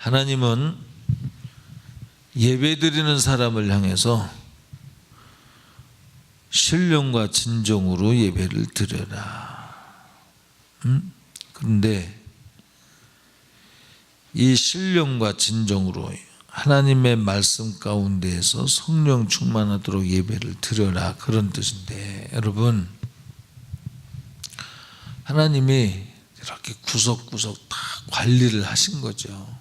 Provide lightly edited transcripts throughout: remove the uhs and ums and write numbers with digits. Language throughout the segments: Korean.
하나님은 예배드리는 사람을 향해서 신령과 진정으로 예배를 드려라. 그런데 이 신령과 진정으로 하나님의 말씀 가운데에서 성령 충만하도록 예배를 드려라, 그런 뜻인데, 여러분, 하나님이 이렇게 구석구석 다 관리를 하신 거죠.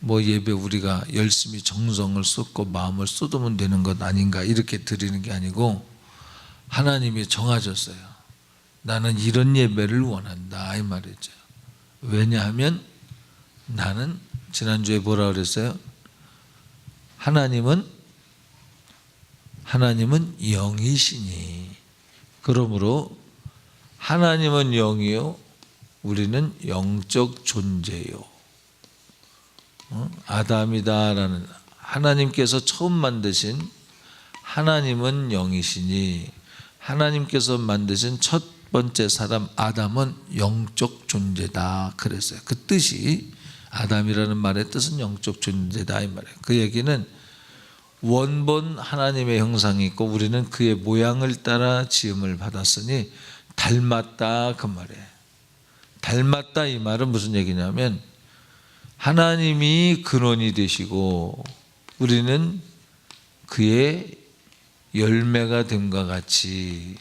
뭐 예배 우리가 열심히 정성을 쏟고 마음을 쏟으면 되는 것 아닌가 이렇게 드리는 게 아니고, 하나님이 정하셨어요. 나는 이런 예배를 원한다, 이 말이죠. 왜냐하면 나는 지난주에 뭐라 그랬어요? 하나님은 영이시니, 그러므로 하나님은 영이요 우리는 영적 존재요. 아담이다라는, 하나님께서 처음 만드신 하나님은 영이시니, 하나님께서 만드신 첫 번째 사람 아담은 영적 존재다 그랬어요. 그 뜻이, 아담이라는 말의 뜻은 영적 존재다 이 말이에요. 그 얘기는 원본 하나님의 형상이 있고 우리는 그의 모양을 따라 지음을 받았으니 닮았다, 그 말이에요. 닮았다 이 말은 무슨 얘기냐면, 하나님이 근원이 되시고 우리는 그의 열매가 됨과 같이,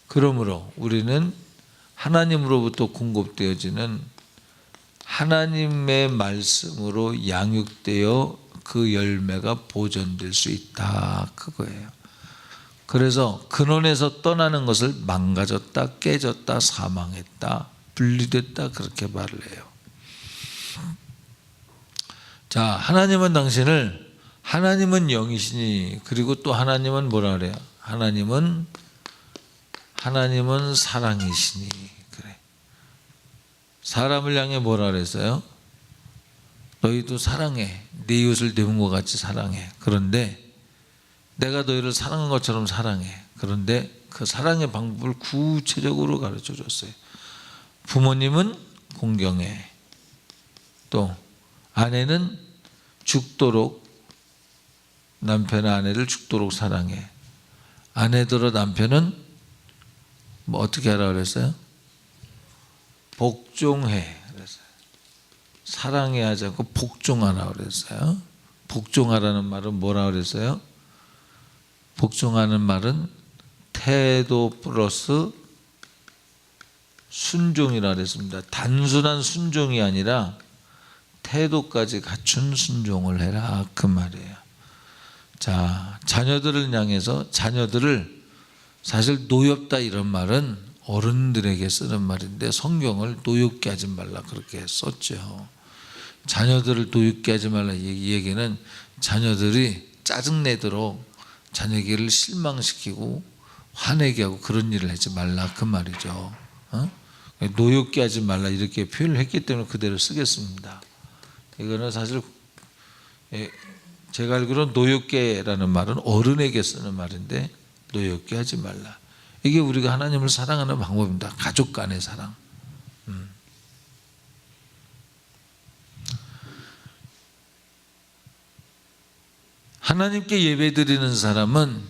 그러므로 우리는 하나님으로부터 공급되어지는 하나님의 말씀으로 양육되어 그 열매가 보존될 수 있다, 그거예요. 그래서 근원에서 떠나는 것을 망가졌다, 깨졌다, 사망했다, 분리됐다, 그렇게 말을 해요. 자, 하나님은 당신을, 하나님은 영이시니, 그리고 또 하나님은 뭐라 그래요? 하나님은 사랑이시니. 그래. 사람을 향해 뭐라 그랬어요? 너희도 사랑해. 네 이웃을 네 몸과 같이 사랑해. 그런데 내가 너희를 사랑한 것처럼 사랑해. 그런데 그 사랑의 방법을 구체적으로 가르쳐 줬어요. 부모님은 공경해. 또 아내는 죽도록, 남편은 아내를 죽도록 사랑해. 아내들어 남편은 뭐 어떻게 하라 그랬어요? 복종해 그랬어요. 사랑해야 하지 않고 복종하라 그랬어요. 복종하라는 말은 뭐라 그랬어요? 복종하는 말은 태도 플러스 순종이라 그랬습니다. 단순한 순종이 아니라 태도까지 갖춘 순종을 해라, 그 말이에요. 자, 자녀들을 향해서, 자녀들을, 사실 노엽다 이런 말은 어른들에게 쓰는 말인데 성경을 노엽게 하지 말라 그렇게 썼죠. 자녀들을 노엽게 하지 말라, 이 얘기는 자녀들이 짜증내도록 자녀에게를 실망시키고 화내게 하고 그런 일을 하지 말라, 그 말이죠. 노엽게 하지 말라 이렇게 표현을 했기 때문에 그대로 쓰겠습니다. 이거는 사실 제가 알기로는 노엽게라는 말은 어른에게 쓰는 말인데, 노엽게 하지 말라. 이게 우리가 하나님을 사랑하는 방법입니다. 가족 간의 사랑. 하나님께 예배드리는 사람은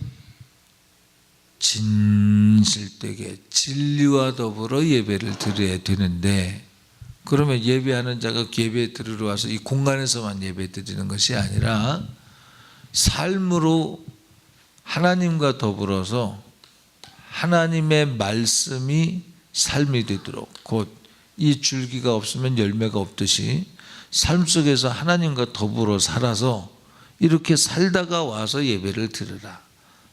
진실되게 진리와 더불어 예배를 드려야 되는데, 그러면 예배하는 자가 예배 드리러 와서 이 공간에서만 예배 드리는 것이 아니라 삶으로 하나님과 더불어서 하나님의 말씀이 삶이 되도록, 곧 이 줄기가 없으면 열매가 없듯이 삶 속에서 하나님과 더불어 살아서 이렇게 살다가 와서 예배를 드리라.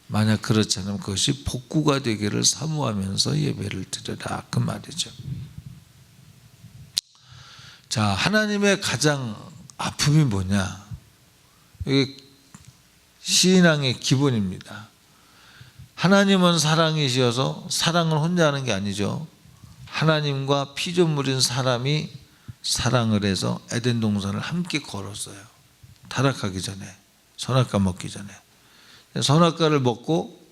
만약 그렇지 않으면 그것이 복구가 되기를 사모하면서 예배를 드리라, 그 말이죠. 자, 하나님의 가장 아픔이 뭐냐? 이게 신앙의 기본입니다. 하나님은 사랑이시어서 사랑을 혼자 하는 게 아니죠. 하나님과 피조물인 사람이 사랑을 해서 에덴 동산을 함께 걸었어요. 타락하기 전에, 선악과 먹기 전에. 선악과를 먹고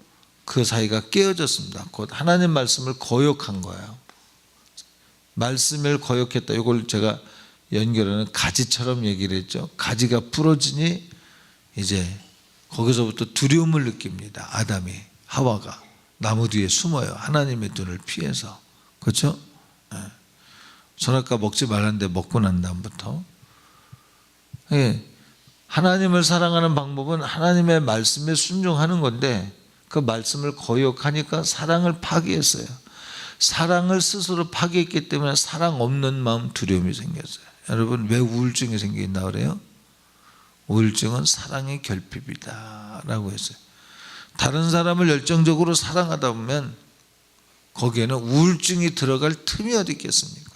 그 사이가 깨어졌습니다. 곧 하나님 말씀을 거역한 거예요. 말씀을 거역했다. 이걸 제가 연결하는 가지처럼 얘기를 했죠. 가지가 부러지니 이제 거기서부터 두려움을 느낍니다. 아담이, 하와가 나무 뒤에 숨어요. 하나님의 눈을 피해서. 그렇죠? 네. 선악과 먹지 말랐는데 먹고 난 다음부터. 네. 하나님을 사랑하는 방법은 하나님의 말씀에 순종하는 건데 그 말씀을 거역하니까 사랑을 파기했어요. 사랑을 스스로 파기했기 때문에 사랑 없는 마음, 두려움이 생겼어요. 여러분, 왜 우울증이 생긴다 그래요? 우울증은 사랑의 결핍이다 라고 했어요. 다른 사람을 열정적으로 사랑하다 보면 거기에는 우울증이 들어갈 틈이 어디 있겠습니까?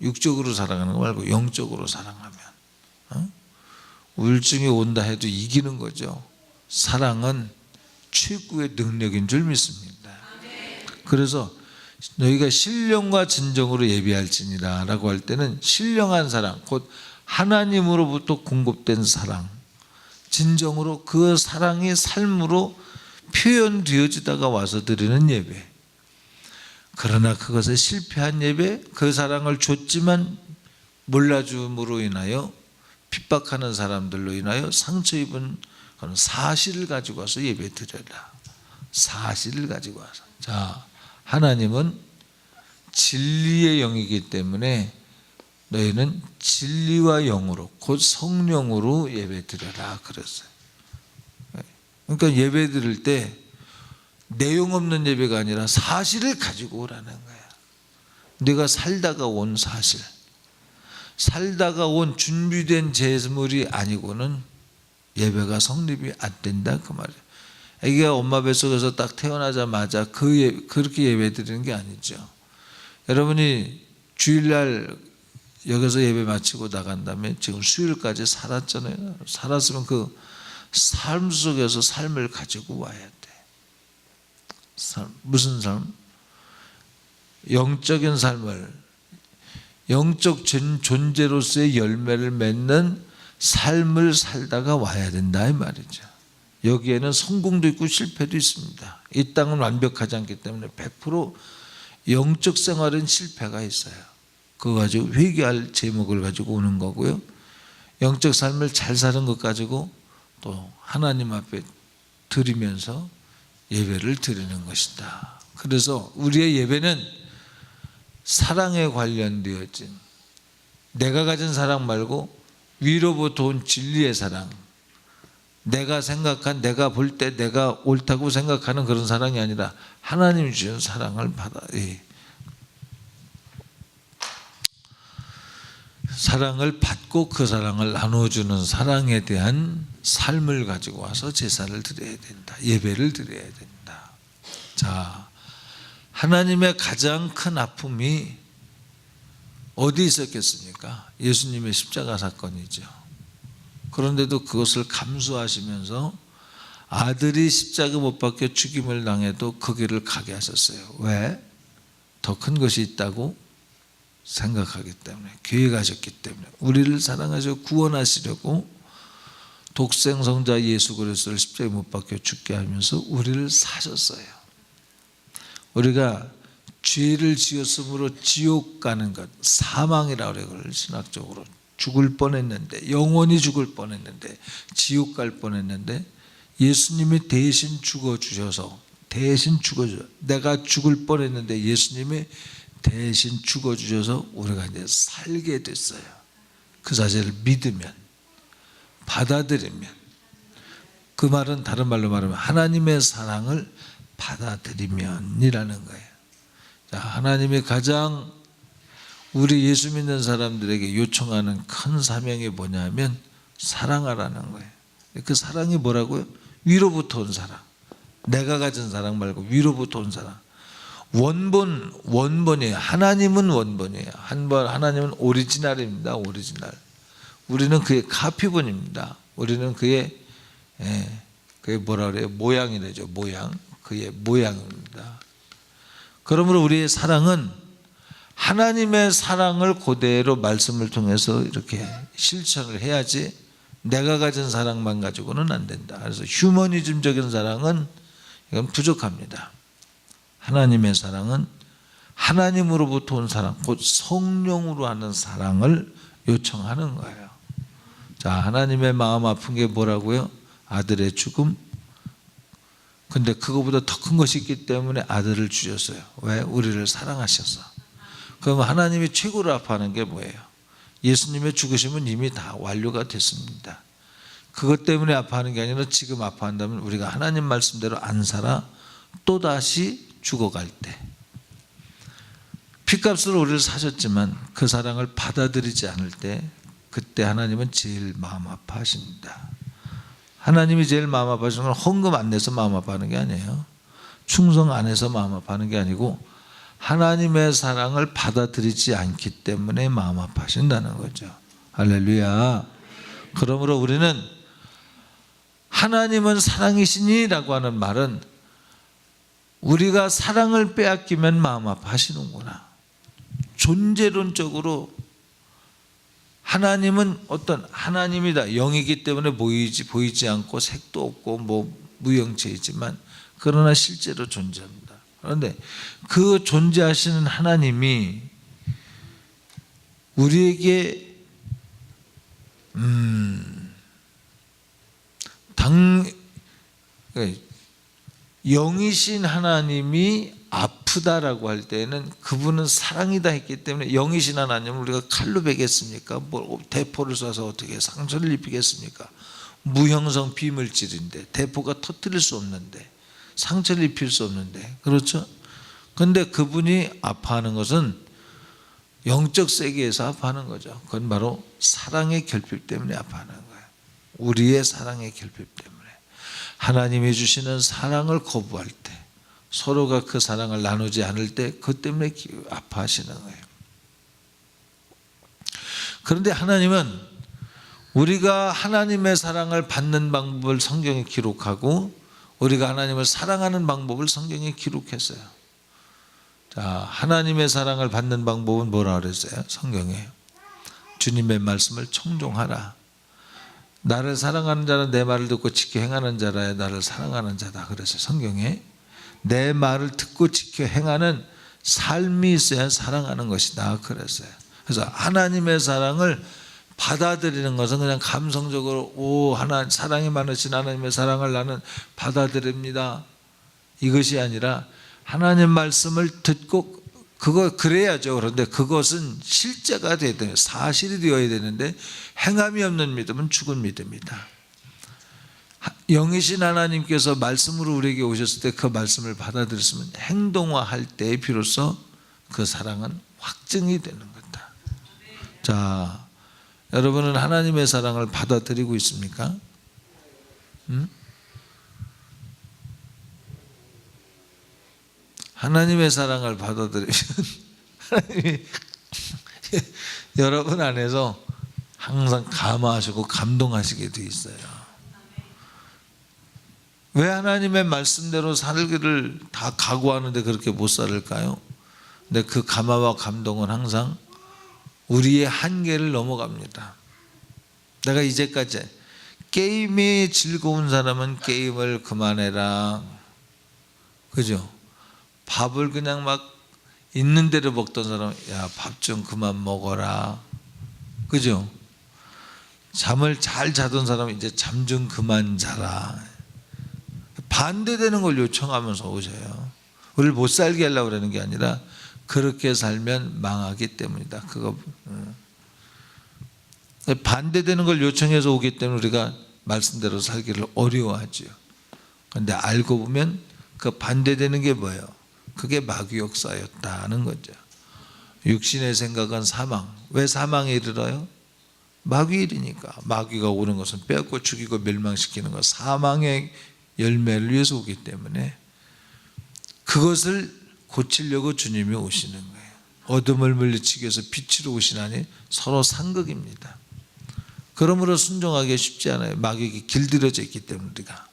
육적으로 사랑하는 거 말고 영적으로 사랑하면 우울증이 온다 해도 이기는 거죠. 사랑은 최고의 능력인 줄 믿습니다. 그래서 너희가 신령과 진정으로 예비할지니라 라고 할 때는 신령한 사랑, 곧 하나님으로부터 공급된 사랑, 진정으로 그 사랑이 삶으로 표현되어지다가 와서 드리는 예배. 그러나 그것에 실패한 예배, 그 사랑을 줬지만 몰라줌으로 인하여 핍박하는 사람들로 인하여 상처 입은 그런 사실을 가지고 와서 예배 드려라. 사실을 가지고 와서. 자, 하나님은 진리의 영이기 때문에 너희는 진리와 영으로 곧 성령으로 예배 드려라 그랬어요. 그러니까 예배 드릴 때 내용 없는 예배가 아니라 사실을 가지고 오라는 거야. 내가 살다가 온 사실, 살다가 온 준비된 제물이 아니고는 예배가 성립이 안 된다 그 말이에요. 아기가 엄마 뱃속에서 딱 태어나자마자 그렇게 예배 드리는 게 아니죠. 여러분이 주일날 여기서 예배 마치고 나간 다음에 지금 수요일까지 살았잖아요. 살았으면 그 삶 속에서 삶을 가지고 와야 돼. 무슨 삶? 영적인 삶을, 영적 존재로서의 열매를 맺는 삶을 살다가 와야 된다 이 말이죠. 여기에는 성공도 있고 실패도 있습니다. 이 땅은 완벽하지 않기 때문에 100% 영적 생활은 실패가 있어요. 그거 가지고 회개할 제목을 가지고 오는 거고요. 영적 삶을 잘 사는 것 가지고 또 하나님 앞에 드리면서 예배를 드리는 것이다. 그래서 우리의 예배는 사랑에 관련되어진, 내가 가진 사랑 말고 위로부터 온 진리의 사랑, 내가 생각한, 내가 볼 때 내가 옳다고 생각하는 그런 사랑이 아니라 하나님이 주신 사랑을 받아, 사랑을 받고 그 사랑을 나눠주는 사랑에 대한 삶을 가지고 와서 제사를 드려야 된다. 예배를 드려야 된다. 자, 하나님의 가장 큰 아픔이 어디 있었겠습니까? 예수님의 십자가 사건이죠. 그런데도 그것을 감수하시면서 아들이 십자가 못 박혀 죽임을 당해도 그 길을 가게 하셨어요. 왜? 더 큰 것이 있다고 생각하기 때문에, 계획하셨기 때문에, 우리를 사랑하셔 구원하시려고 독생성자 예수 그리스도를 십자가에 못 박혀 죽게 하면서 우리를 사셨어요. 우리가 죄를 지었으므로 지옥 가는 것, 사망이라고 그래요. 그걸 신학적으로 죽을 뻔했는데, 영원히 죽을 뻔했는데, 지옥 갈 뻔했는데 예수님이 대신 죽어주셔서, 내가 죽을 뻔했는데 예수님이 대신 죽어주셔서 우리가 이제 살게 됐어요. 그 사실을 믿으면, 받아들이면, 그 말은 다른 말로 말하면 하나님의 사랑을 받아들이면이라는 거예요. 자, 하나님이 가장 우리 예수 믿는 사람들에게 요청하는 큰 사명이 뭐냐면 사랑하라는 거예요. 그 사랑이 뭐라고요? 위로부터 온 사랑. 내가 가진 사랑 말고 위로부터 온 사랑. 원본이에요. 하나님은 원본이에요. 하나님은 오리지널입니다. 오리지널. 우리는 그의 카피본입니다. 우리는 그의 뭐라 그래요? 모양이래죠. 모양. 그의 모양입니다. 그러므로 우리의 사랑은 하나님의 사랑을 그대로 말씀을 통해서 이렇게 실천을 해야지 내가 가진 사랑만 가지고는 안 된다. 그래서 휴머니즘적인 사랑은 이건 부족합니다. 하나님의 사랑은 하나님으로부터 온 사랑, 곧 성령으로 하는 사랑을 요청하는 거예요. 자, 하나님의 마음 아픈 게 뭐라고요? 아들의 죽음. 근데 그거보다 더 큰 것이 있기 때문에 아들을 주셨어요. 왜? 우리를 사랑하셔서. 그럼 하나님이 최고로 아파하는 게 뭐예요? 예수님의 죽으심은 이미 다 완료가 됐습니다. 그것 때문에 아파하는 게 아니라 지금 아파한다면 우리가 하나님 말씀대로 안 살아 또다시 죽어갈 때, 핏값으로 우리를 사셨지만 그 사랑을 받아들이지 않을 때, 그때 하나님은 제일 마음 아파하십니다. 하나님이 제일 마음 아파하시는 건 헌금 안 내서 마음 아파하는 게 아니에요. 충성 안 해서 마음 아파하는 게 아니고 하나님의 사랑을 받아들이지 않기 때문에 마음 아파하신다는 거죠. 할렐루야. 그러므로 우리는 하나님은 사랑이시니라고 하는 말은 우리가 사랑을 빼앗기면 마음 아파하시는구나. 존재론적으로 하나님은 어떤 하나님이다. 영이기 때문에 보이지 않고 색도 없고 무형체이지만 그러나 실제로 존재합니다. 그런데 그 존재하시는 하나님이 우리에게 영이신 하나님이 아프다라고 할 때는 그분은 사랑이다 했기 때문에, 영이신 하나님을 우리가 칼로 베겠습니까? 대포를 쏴서 어떻게 상처를 입히겠습니까? 무형성 비물질인데, 대포가 터뜨릴 수 없는데, 상처를 입힐 수 없는데, 그렇죠? 그런데 그분이 아파하는 것은 영적 세계에서 아파하는 거죠. 그건 바로 사랑의 결핍 때문에 아파하는 거예요. 우리의 사랑의 결핍 때문에. 하나님이 주시는 사랑을 거부할 때, 서로가 그 사랑을 나누지 않을 때, 그 때문에 아파하시는 거예요. 그런데 하나님은 우리가 하나님의 사랑을 받는 방법을 성경에 기록하고 우리가 하나님을 사랑하는 방법을 성경에 기록했어요. 자, 하나님의 사랑을 받는 방법은 뭐라 그랬어요? 성경에 주님의 말씀을 청종하라. 나를 사랑하는 자는 내 말을 듣고 지켜 행하는 자라야 나를 사랑하는 자다. 그래서 성경에 내 말을 듣고 지켜 행하는 삶이 있어야 사랑하는 것이다. 그랬어요. 그래서 하나님의 사랑을 받아들이는 것은 그냥 감성적으로 사랑이 많으신 하나님의 사랑을 나는 받아들입니다, 이것이 아니라 하나님 말씀을 듣고 그래야죠. 그런데 그것은 실제가 되어야 돼요. 사실이 되어야 되는데 행함이 없는 믿음은 죽은 믿음이다. 영이신 하나님께서 말씀으로 우리에게 오셨을 때 그 말씀을 받아들였으면 행동화할 때 비로소 그 사랑은 확증이 되는 거다. 자, 여러분은 하나님의 사랑을 받아들이고 있습니까? 하나님의 사랑을 받아들이면 하나님이 여러분 안에서 항상 감화하시고 감동하시게 돼 있어요. 왜 하나님의 말씀대로 살기를 다 각오하는데 그렇게 못 살을까요? 근데 그 감화와 감동은 항상 우리의 한계를 넘어갑니다. 내가 이제까지 게임이 즐거운 사람은 게임을 그만해라, 그죠? 밥을 그냥 막 있는 대로 먹던 사람은 야, 밥 좀 그만 먹어라, 그죠? 잠을 잘 자던 사람은 이제 잠 좀 그만 자라. 반대되는 걸 요청하면서 오셔요. 우리를 못 살게 하려고 그러는 게 아니라 그렇게 살면 망하기 때문이다. 그거 반대되는 걸 요청해서 오기 때문에 우리가 말씀대로 살기를 어려워하죠. 그런데 알고 보면 그 반대되는 게 뭐예요? 그게 마귀 역사였다는 거죠. 육신의 생각은 사망. 왜 사망에 이르러요? 마귀 일이니까. 마귀가 오는 것은 빼앗고 죽이고 멸망시키는 것, 사망의 열매를 위해서 오기 때문에 그것을 고치려고 주님이 오시는 거예요. 어둠을 물리치기 위해서 빛으로 오시나니 서로 상극입니다. 그러므로 순종하기 쉽지 않아요. 마귀에게 길들여져 있기 때문에 우리가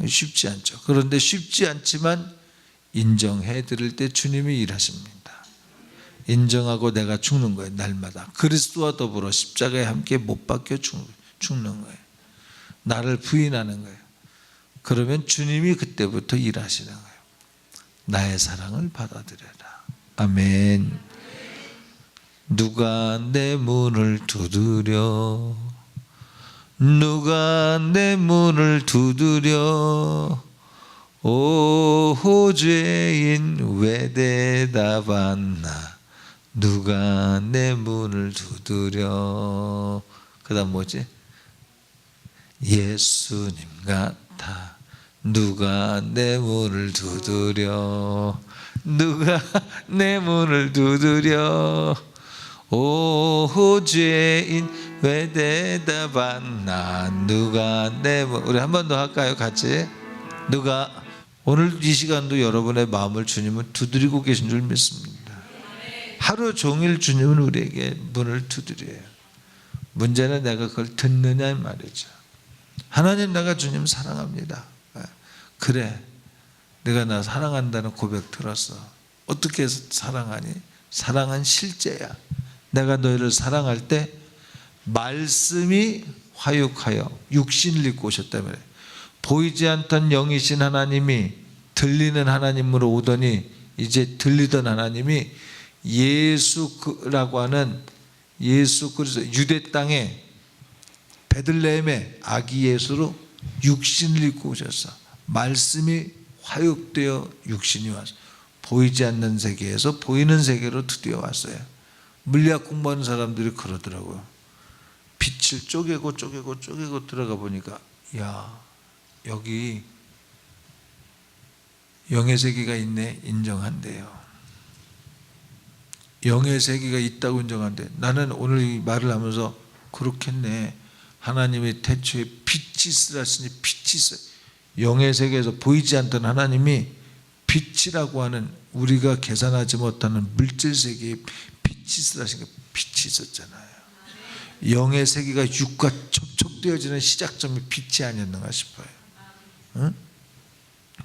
쉽지 않죠. 그런데 쉽지 않지만 인정해 드릴 때 주님이 일하십니다. 인정하고 내가 죽는 거예요. 날마다 그리스도와 더불어 십자가에 함께 못 박혀 죽는 거예요. 나를 부인하는 거예요. 그러면 주님이 그때부터 일하시는 거예요. 나의 사랑을 받아들여라. 아멘. 누가 내 문을 두드려? 누가 내 문을 두드려? 오 죄인 왜 대답 안 나? 누가 내 문을 두드려? 그 다음 뭐지? 예수님 같아. 누가 내 문을 두드려? 누가 내 문을 두드려? 오 죄인 왜 대답 안 나? 누가 내 문. 우리 한 번 더 할까요? 같이. 누가. 오늘 이 시간도 여러분의 마음을 주님은 두드리고 계신 줄 믿습니다. 하루 종일 주님은 우리에게 문을 두드려요. 문제는 내가 그걸 듣느냐 말이죠. 하나님, 내가 주님 사랑합니다. 그래, 내가 나 사랑한다는 고백 들었어. 어떻게 사랑하니? 사랑은 실제야. 내가 너희를 사랑할 때 말씀이 화육하여 육신을 입고 오셨다며. 보이지 않던 영이신 하나님이 들리는 하나님으로 오더니 이제 들리던 하나님이 예수라고 하는 예수 그리스도 유대 땅에 베들레헴의 아기 예수로 육신을 입고 오셨어. 말씀이 화육되어 육신이 왔어. 보이지 않는 세계에서 보이는 세계로 드디어 왔어요. 물리학 공부하는 사람들이 그러더라고요. 빛을 쪼개고 들어가 보니까 야, 여기 영의 세계가 있네. 인정한대요. 영의 세계가 있다고 인정한대. 나는 오늘 이 말을 하면서 그렇겠네. 하나님이 태초에 빛이 있으라시니 빛이 있어요. 영의 세계에서 보이지 않던 하나님이 빛이라고 하는 우리가 계산하지 못하는 물질 세계에 빛이 있으라시니까 빛이 있었잖아요. 영의 세계가 육과 접촉되어지는 시작점이 빛이 아니었는가 싶어요. 응?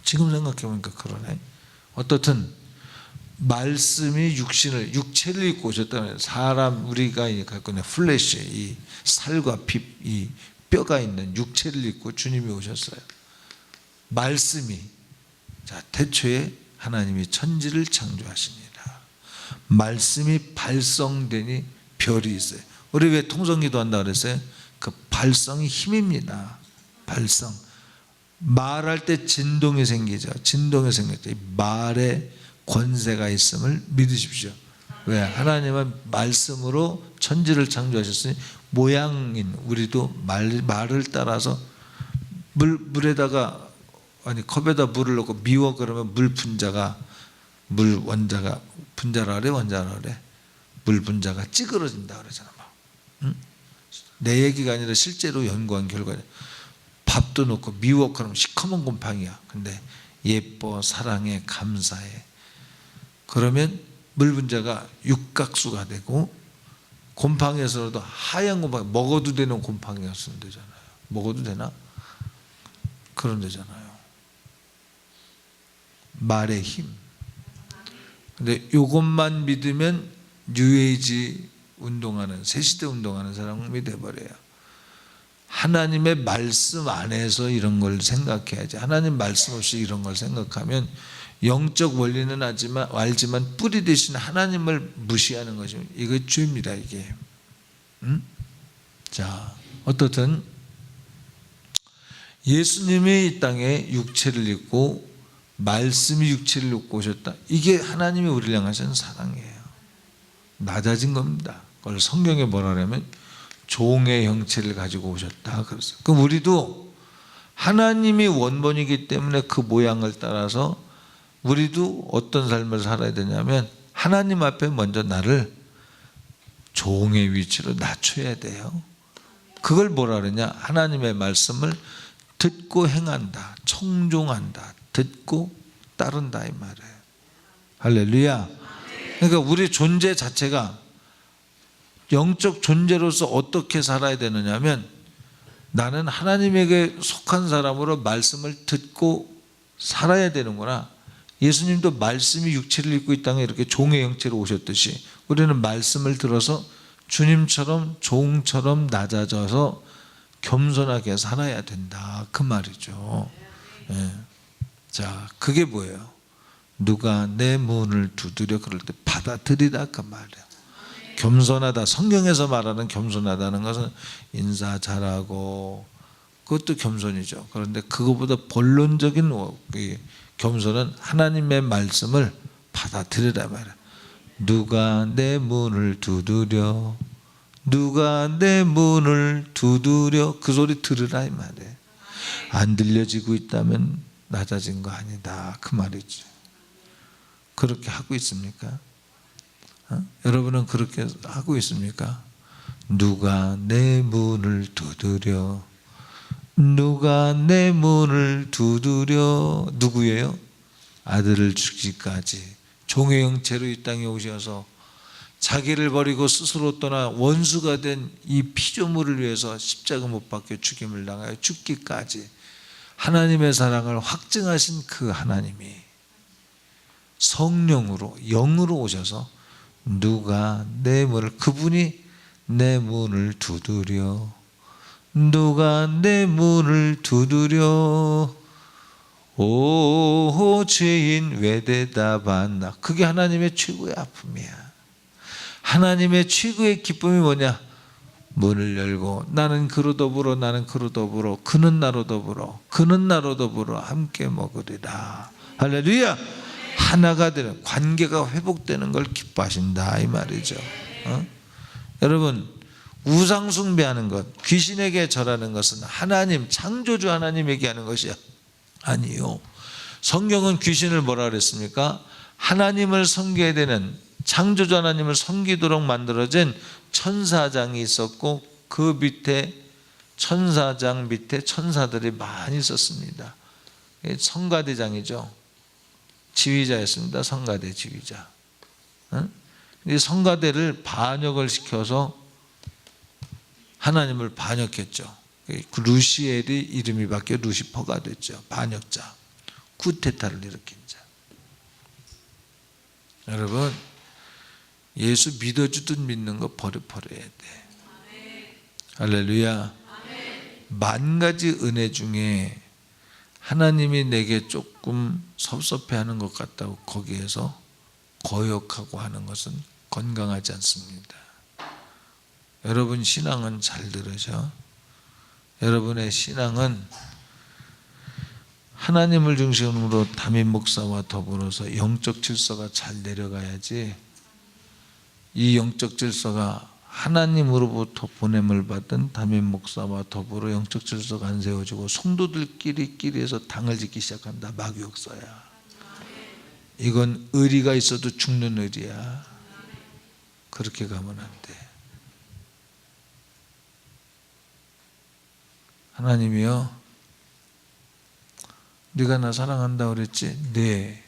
지금 생각해보니까 그러네. 어떻든 말씀이 육체를 입고 오셨다면 사람 우리가 갖고 있는 플래시, 이 살과 피, 이 뼈가 있는 육체를 입고 주님이 오셨어요. 말씀이, 자, 태초에 하나님이 천지를 창조하시니라. 말씀이 발성되니 별이 있어요. 우리 왜 통성기도 한다 그랬어요? 그 발성이 힘입니다. 발성. 말할 때 진동이 생기죠. 진동이 생겼죠. 이 말에 권세가 있음을 믿으십시오. 왜? 하나님은 말씀으로 천지를 창조하셨으니 모양인 우리도 말을 따라서 물에다가 아니 컵에다 물을 넣고 미워 그러면 물 분자가 물 원자가 분자라 그래 원자라 그래 물 분자가 찌그러진다 그러잖아. 막. 응? 내 얘기가 아니라 실제로 연구한 결과 밥도 넣고 미워 그러면 시커먼 곰팡이야. 근데 예뻐 사랑해 감사해 그러면 물 분자가 육각수가 되고 곰팡이에서도 하얀 곰팡이 먹어도 되는 곰팡이였으면 되잖아요. 먹어도 되나? 그런 데잖아요. 말의 힘. 근데 이것만 믿으면 뉴에이지 운동하는 새시대 운동하는 사람이 돼버려요. 하나님의 말씀 안에서 이런 걸 생각해야지. 하나님 말씀 없이 이런 걸 생각하면 영적 원리는 알지만 뿌리 대신 하나님을 무시하는 것이 이거 죄입니다. 이게. 응? 자, 어떻든 예수님이 이 땅에 육체를 입고 말씀이 육체를 입고 오셨다. 이게 하나님이 우리를 향하신 사랑이에요. 낮아진 겁니다. 그걸 성경에 뭐라 하냐면 종의 형체를 가지고 오셨다. 그랬어요. 그럼 우리도 하나님이 원본이기 때문에 그 모양을 따라서 우리도 어떤 삶을 살아야 되냐면 하나님 앞에 먼저 나를 종의 위치로 낮춰야 돼요. 그걸 뭐라 그러냐? 하나님의 말씀을 듣고 행한다. 청종한다. 듣고 따른다 이 말이에요. 할렐루야. 그러니까 우리 존재 자체가 영적 존재로서 어떻게 살아야 되느냐면 나는 하나님에게 속한 사람으로 말씀을 듣고 살아야 되는구나. 예수님도 말씀이 육체를 입고 이 땅에 이렇게 종의 형체로 오셨듯이 우리는 말씀을 들어서 주님처럼 종처럼 낮아져서 겸손하게 살아야 된다. 그 말이죠. 네. 자, 그게 뭐예요? 누가 내 문을 두드려 그럴 때 받아들이라 그 말이에요. 겸손하다, 성경에서 말하는 겸손하다는 것은 인사 잘하고 그것도 겸손이죠. 그런데 그것보다 본론적인 겸손은 하나님의 말씀을 받아들이라 말이야. 누가 내 문을 두드려, 누가 내 문을 두드려, 그 소리 들으라 이 말이에요. 안 들려지고 있다면 낮아진 거 아니다 그 말이죠. 그렇게 하고 있습니까? 여러분은 그렇게 하고 있습니까? 누가 내 문을 두드려, 누가 내 문을 두드려. 누구예요? 아들을 주기까지 종의 형체로 이 땅에 오셔서 자기를 버리고 스스로 떠나 원수가 된 이 피조물을 위해서 십자가 못 박혀 죽임을 당하여 죽기까지 하나님의 사랑을 확증하신 그 하나님이 성령으로 영으로 오셔서 누가 내 문을, 그분이 내 문을 두드려, 누가 내 문을 두드려, 오 죄인 왜 대답하나. 그게 하나님의 최고의 아픔이야. 하나님의 최고의 기쁨이 뭐냐? 문을 열고 나는 그로 더불어, 나는 그로 더불어, 그는 나로 더불어, 그는 나로 더불어 함께 먹으리라. 할렐루야. 하나가 되는, 관계가 회복되는 걸 기뻐하신다 이 말이죠. 여러분, 우상 숭배하는 것, 귀신에게 절하는 것은 하나님, 창조주 하나님에게 하는 것이 아니요. 성경은 귀신을 뭐라 그랬습니까? 하나님을 섬겨야 되는, 창조주 하나님을 섬기도록 만들어진 천사장이 있었고 그 밑에, 천사장 밑에 천사들이 많이 있었습니다. 성가대장이죠. 지휘자였습니다. 성가대 지휘자. 이 성가대를 반역을 시켜서 하나님을 반역했죠. 루시엘이 이름이 바뀌어 루시퍼가 됐죠. 반역자, 쿠데타를 일으킨 자. 여러분, 예수 믿어주든 믿는 거 버려야 돼. 할렐루야. 만 가지 은혜 중에 하나님이 내게 조금 섭섭해하는 것 같다고 거기에서 거역하고 하는 것은 건강하지 않습니다. 여러분 신앙은 잘 들으셔. 여러분의 신앙은 하나님을 중심으로 담임 목사와 더불어서 영적 질서가 잘 내려가야지, 이 영적 질서가 하나님으로부터 보냄을 받은 담임 목사와 더불어 영적 질서가 안 세워지고 성도들끼리에서 당을 짓기 시작한다. 마귀역사야. 이건 의리가 있어도 죽는 의리야. 그렇게 가면 안 돼. 하나님이요, 네가 나 사랑한다고 그랬지? 네.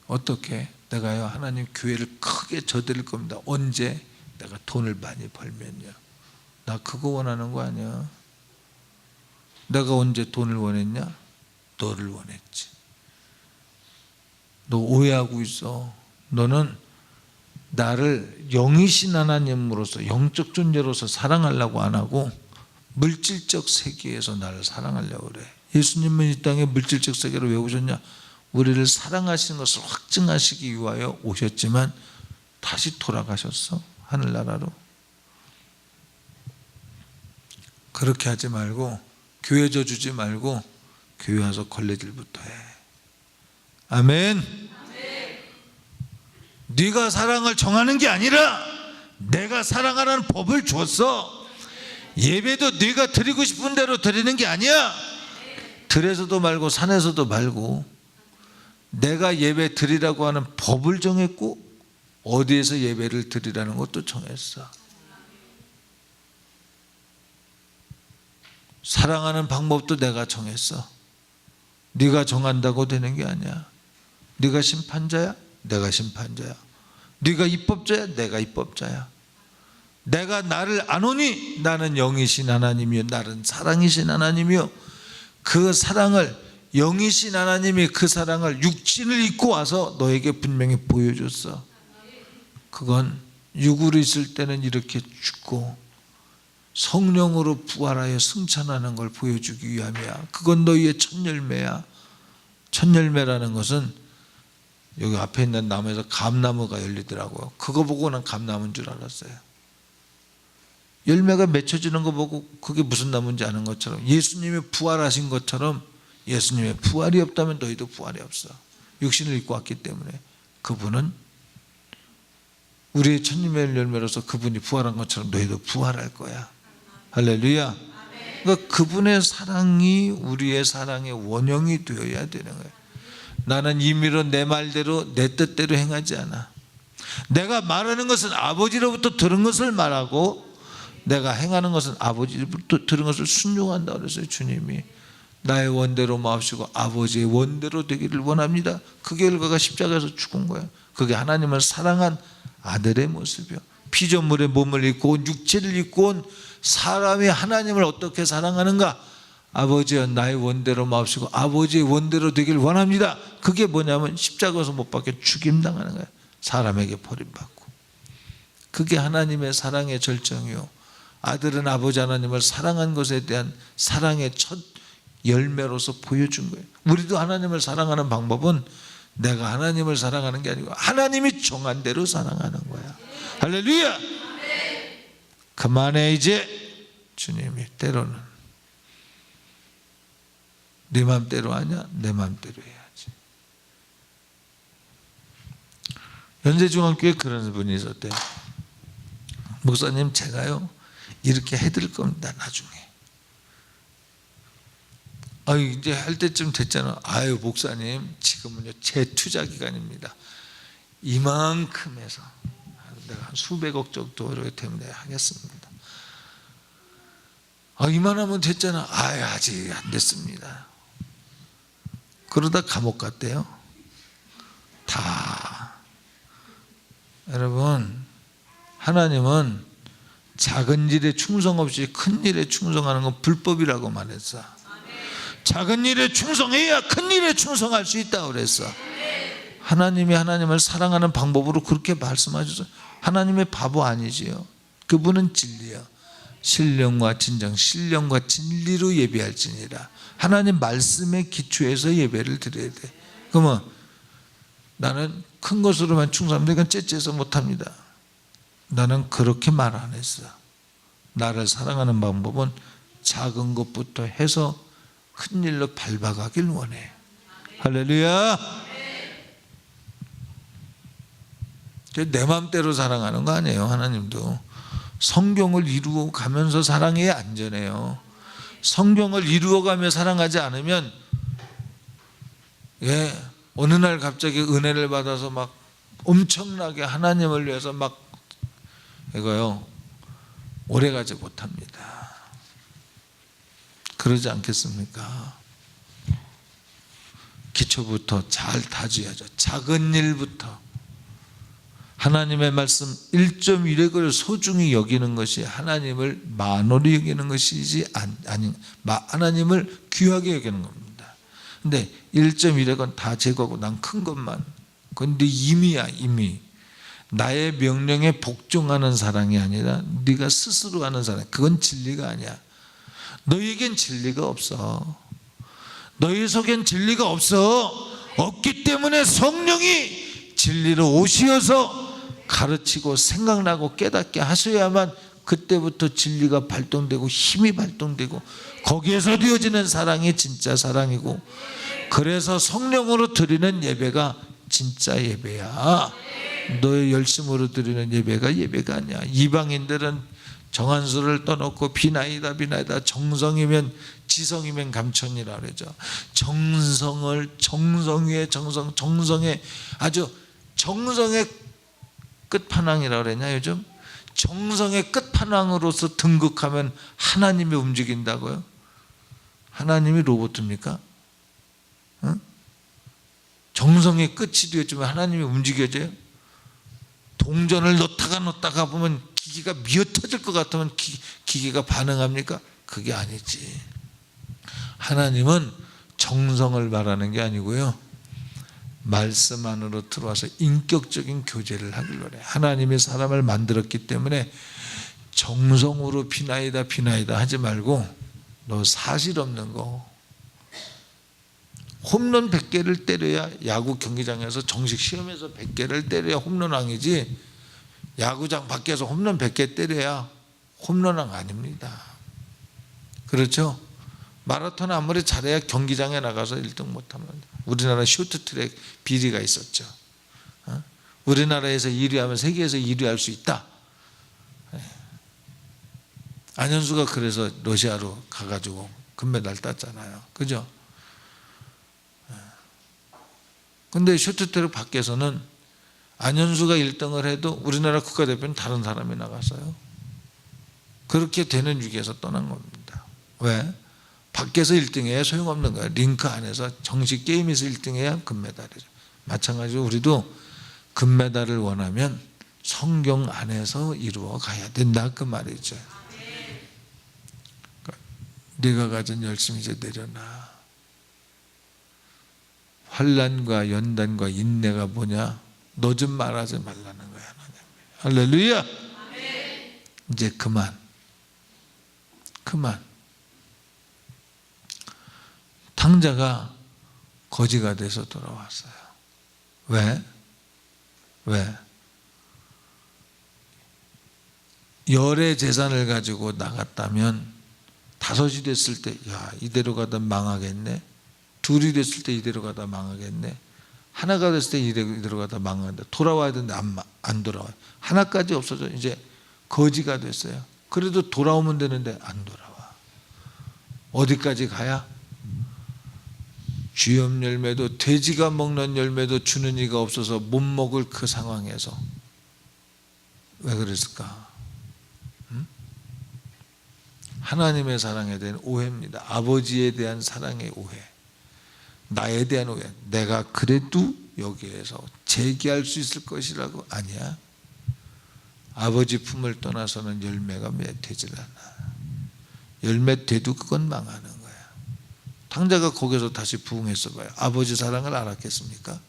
어떻게? 내가요 하나님 교회를 크게 저드릴 겁니다. 언제? 내가 돈을 많이 벌면요. 나 그거 원하는 거 아니야. 내가 언제 돈을 원했냐? 너를 원했지. 너 오해하고 있어. 너는 나를 영이신 하나님으로서, 영적 존재로서 사랑하려고 안 하고 물질적 세계에서 나를 사랑하려고 그래. 예수님은 이 땅에 물질적 세계를 왜 오셨냐? 우리를 사랑하시는 것을 확증하시기 위하여 오셨지만 다시 돌아가셨어. 하늘나라로. 그렇게 하지 말고, 교회 져주지 말고 교회 와서 걸레질부터 해. 아멘. 네가 사랑을 정하는 게 아니라 내가 사랑하라는 법을 줬어. 예배도 네가 드리고 싶은 대로 드리는 게 아니야. 들에서도 말고 산에서도 말고 내가 예배 드리라고 하는 법을 정했고 어디에서 예배를 드리라는 것도 정했어. 사랑하는 방법도 내가 정했어. 네가 정한다고 되는 게 아니야. 네가 심판자야, 내가 심판자야. 네가 입법자야, 내가 입법자야. 내가 나를 아노니 나는 영이신 하나님이요, 나는 사랑이신 하나님이요. 그 사랑을, 영이신 하나님이 그 사랑을 육신을 입고 와서 너에게 분명히 보여줬어. 그건 육으로 있을 때는 이렇게 죽고 성령으로 부활하여 승천하는 걸 보여주기 위함이야. 그건 너희의 첫 열매야. 첫 열매라는 것은 여기 앞에 있는 나무에서 감나무가 열리더라고요. 그거 보고 난 감나무인 줄 알았어요. 열매가 맺혀지는 거 보고 그게 무슨 나무인지 아는 것처럼, 예수님이 부활하신 것처럼 예수님의 부활이 없다면 너희도 부활이 없어. 육신을 입고 왔기 때문에 그분은 우리의 천리의 열매로서 그분이 부활한 것처럼 너희도 부활할 거야. 할렐루야. 그러니까 그분의 사랑이 우리의 사랑의 원형이 되어야 되는 거예요. 나는 임의로 내 말대로 내 뜻대로 행하지 않아. 내가 말하는 것은 아버지로부터 들은 것을 말하고 내가 행하는 것은 아버지로부터 들은 것을 순종한다 그랬어요. 주님이 나의 원대로 마옵시고 아버지의 원대로 되기를 원합니다. 그 결과가 십자가에서 죽은 거예요. 그게 하나님을 사랑한 아들의 모습이요. 피조물의 몸을 입고 온 육체를 입고 온 사람이 하나님을 어떻게 사랑하는가? 아버지여 나의 원대로 마옵시고 아버지의 원대로 되기를 원합니다. 그게 뭐냐면 십자가에서 못 박혀 죽임당하는 거예요. 사람에게 버림받고. 그게 하나님의 사랑의 절정이요. 아들은 아버지 하나님을 사랑한 것에 대한 사랑의 첫 열매로서 보여준 거예요. 우리도 하나님을 사랑하는 방법은 내가 하나님을 사랑하는 게 아니고 하나님이 정한 대로 사랑하는 거야. 할렐루야. 그만해 이제. 주님이 때로는 네 맘대로 하냐? 내 맘대로 해야지. 연세중앙교회에 그런 분이 있었대요. 목사님 제가요 이렇게 해드릴 겁니다. 나중에. 이제 할 때쯤 됐잖아. 목사님 지금은요 재투자 기간입니다. 이만큼 해서 내가 한 수백억 정도 되면 내가 하겠습니다. 이만하면 됐잖아. 아직 안 됐습니다. 그러다 감옥 갔대요. 다. 여러분, 하나님은 작은 일에 충성 없이 큰 일에 충성하는 건 불법이라고 말했어. 작은 일에 충성해야 큰 일에 충성할 수 있다고 그랬어. 하나님이 하나님을 사랑하는 방법으로 그렇게 말씀하셔서 하나님의 바보 아니지요. 그분은 진리야. 신령과 진정, 신령과 진리로 예배할지니라. 하나님 말씀의 기초에서 예배를 드려야 돼. 그러면 나는 큰 것으로만 충성하면 내가 째째서 못합니다. 나는 그렇게 말 안 했어. 나를 사랑하는 방법은 작은 것부터 해서 큰 일로 밟아가길 원해. 할렐루야. 내 마음대로 사랑하는 거 아니에요. 하나님도 성경을 이루어가면서 사랑해야 안전해요. 성경을 이루어가며 사랑하지 않으면 어느 날 갑자기 은혜를 받아서 막 엄청나게 하나님을 위해서 막 이거요 오래가지 못합니다. 그러지 않겠습니까? 기초부터 잘 다져야죠. 작은 일부터. 하나님의 말씀 1.1획을 소중히 여기는 것이 하나님을 만홀히 여기는 것이지 하나님을 귀하게 여기는 겁니다. 근데 1.1획은 다 제거하고 난 큰 것만. 그건 네 임의야. 임의. 나의 명령에 복종하는 사랑이 아니라 네가 스스로 하는 사랑. 그건 진리가 아니야. 너희에겐 진리가 없어. 너희 속엔 진리가 없기 때문에 성령이 진리로 오시어서 가르치고 생각나고 깨닫게 하셔야만 그때부터 진리가 발동되고 힘이 발동되고 거기에서 되어지는 사랑이 진짜 사랑이고, 그래서 성령으로 드리는 예배가 진짜 예배야. 너의 열심으로 드리는 예배가 아니야. 이방인들은 정한수를 떠놓고 비나이다 정성이면 지성이면 감천이라 그러죠. 정성 위에 정성의 아주 정성의 끝판왕이라 그랬냐 요즘? 정성의 끝판왕으로서 등극하면 하나님이 움직인다고요? 하나님이 로봇입니까? 응? 정성의 끝이 되었지만 하나님이 움직여져요? 동전을 넣다가 보면 기계가 미어터질 것 같으면 기계가 반응합니까? 그게 아니지. 하나님은 정성을 말하는 게 아니고요, 말씀 안으로 들어와서 인격적인 교제를 하길 원해. 하나님이 사람을 만들었기 때문에 정성으로 비나이다 하지 말고 너 사실 없는 거 홈런 100개를 때려야, 야구 경기장에서 정식 시험에서 100개를 때려야 홈런왕이지 야구장 밖에서 홈런 100개 때려야 홈런왕 아닙니다. 그렇죠? 마라톤 아무리 잘해야 경기장에 나가서 1등 못하면, 우리나라 쇼트트랙 비리가 있었죠. 우리나라에서 1위하면 세계에서 1위할 수 있다. 안현수가 그래서 러시아로 가가지고 금메달 땄잖아요. 그죠? 근데 쇼트트랙 밖에서는 안현수가 1등을 해도 우리나라 국가대표는 다른 사람이 나갔어요. 그렇게 되는 위기에서 떠난 겁니다. 왜? 밖에서 1등해야 소용없는 거예요. 링크 안에서 정식 게임에서 1등해야 금메달이죠. 마찬가지로 우리도 금메달을 원하면 성경 안에서 이루어 가야 된다, 그 말이죠. 네가 가진 열심히 이제 내려놔. 환난과 연단과 인내가 뭐냐? 너 좀 말하지 말라는 거야, 하나님. 할렐루야. 이제 그만. 탕자가 거지가 돼서 돌아왔어요. 왜? 열의 재산을 가지고 나갔다면 5이 됐을 때, 야, 이대로 가다 망하겠네. 2이 됐을 때 이대로 가다 망하겠네. 하나가 됐을 때 이대로 가다 망하는데 돌아와야 되는데 안 돌아와요. 하나까지 없어져. 이제 거지가 됐어요. 그래도 돌아오면 되는데 안 돌아와. 어디까지 가야? 쥐염 열매도, 돼지가 먹는 열매도 주는 이가 없어서 못 먹을 그 상황에서. 왜 그랬을까? 하나님의 사랑에 대한 오해입니다. 아버지에 대한 사랑의 오해, 나에 대한 오해. 내가 그래도 여기에서 재기할 수 있을 것이라고. 아니야. 아버지 품을 떠나서는 열매가 맺히질 않아. 열매 돼도 그건 망하는 거야. 탕자가 거기서 다시 부흥했어 봐요. 아버지 사랑을 알았겠습니까?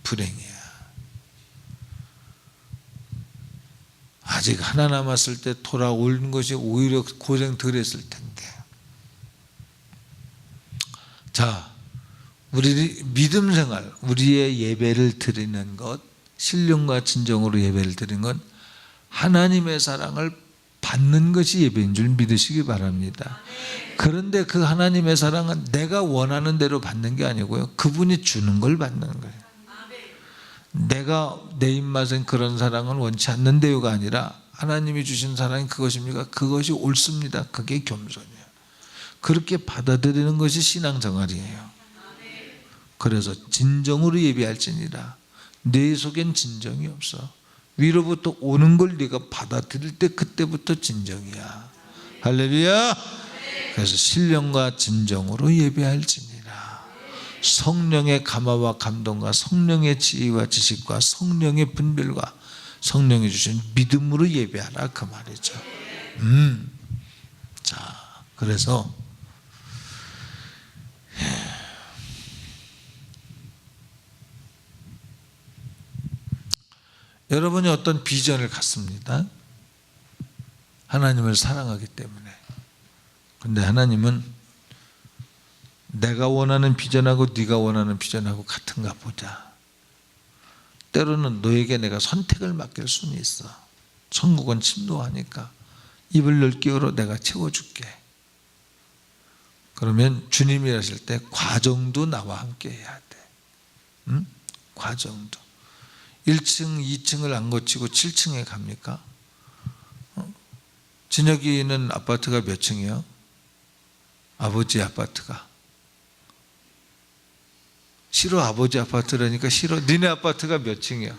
불행이야. 아직 하나 남았을 때 돌아오는 것이 오히려 고생 덜 했을 텐데. 자, 우리 믿음 생활, 우리의 예배를 드리는 것, 신령과 진정으로 예배를 드리는 것, 하나님의 사랑을 받는 것이 예배인 줄 믿으시기 바랍니다. 그런데 그 하나님의 사랑은 내가 원하는 대로 받는 게 아니고요, 그분이 주는 걸 받는 거예요. 내가 내 입맛엔 그런 사랑은 원치 않는데요가 아니라 하나님이 주신 사랑이 그것입니까? 그것이 옳습니다. 그게 겸손이에요. 그렇게 받아들이는 것이 신앙생활이에요. 그래서 진정으로 예배할지니라. 내 속엔 진정이 없어. 위로부터 오는 걸 네가 받아들일 때 그때부터 진정이야. 할렐루야. 그래서 신령과 진정으로 예배할지니라. 성령의 감화와 감동과 성령의 지혜와 지식과 성령의 분별과 성령이 주신 믿음으로 예배하라, 그 말이죠. 자, 그래서 여러분이 어떤 비전을 갖습니다. 하나님을 사랑하기 때문에. 근데 하나님은 내가 원하는 비전하고 네가 원하는 비전하고 같은가 보자. 때로는 너에게 내가 선택을 맡길 수는 있어. 천국은 침노하니까 입을 넓게 열어 내가 채워줄게. 그러면 주님이 하실 때 과정도 나와 함께 해야 돼. 과정도. 1층, 2층을 안 거치고 7층에 갑니까? 진혁이는 아파트가 몇 층이에요? 아버지 아파트가. 싫어, 아버지 아파트라니까 싫어. 니네 아파트가 몇 층이야?